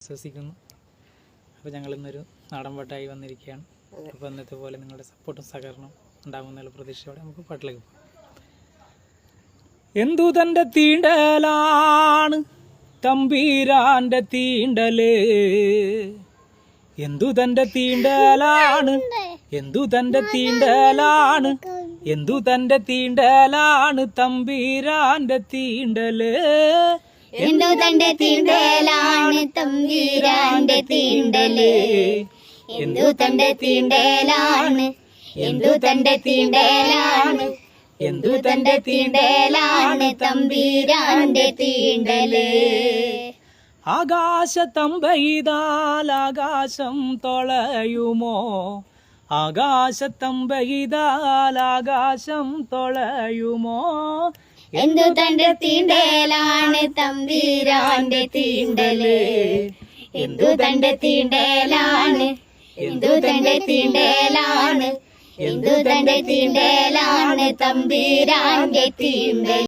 വിശ്വസിക്കുന്നു. അപ്പോൾ ഞങ്ങൾ ഇന്നൊരു നാടൻ പാട്ടായി വന്നിരിക്കുകയാണ്. അപ്പോൾ ഇന്നത്തെ പോലെ നിങ്ങളുടെ സപ്പോർട്ടും സഹകരണം ഉണ്ടാകുമെന്നുള്ള പ്രതീക്ഷയോടെ നമുക്ക് പാട്ടിലേക്ക് പോകാം. എന്തു തൻ്റെ തീണ്ടലാണ് തമ്പീരാൻ്റെ തീണ്ടല്, എന്തു തൻ്റെ തീണ്ടലാണ്, എന്തു തൻ്റെ തീണ്ടലാണ്, എന്തു തൻ്റെ തീണ്ടലാണ് തമ്പീരാൻ്റെ തീണ്ടല്, എന്തു തന്റെ തീണ്ടലാണ് തമ്പീരാന്റെ തീണ്ടല്, എന്തു തന്റെ തീണ്ടലാണ്, എന്തു തന്റെ തീണ്ടലാണ്, എന്തു തന്റെ തീണ്ടലാണ് തമ്പീരാന്റെ തീണ്ടല്. ആകാശത്തമ്പെയ്താൽ ആകാശം തൊളയുമോ, ആകാശത്തമ്പെയ്താൽ ആകാശം തൊളയുമോ, എന്തു തന്റെ തീണ്ടലാണ് തമ്പീരാന്റെ തീണ്ടല്, എന്തു തന്റെ തീണ്ടലാണ്, എന്തു തന്റെ തീണ്ടലാണ്, എന്തു തന്റെ തീണ്ടലാണ് തമ്പീരാന്റെ തീണ്ടല്.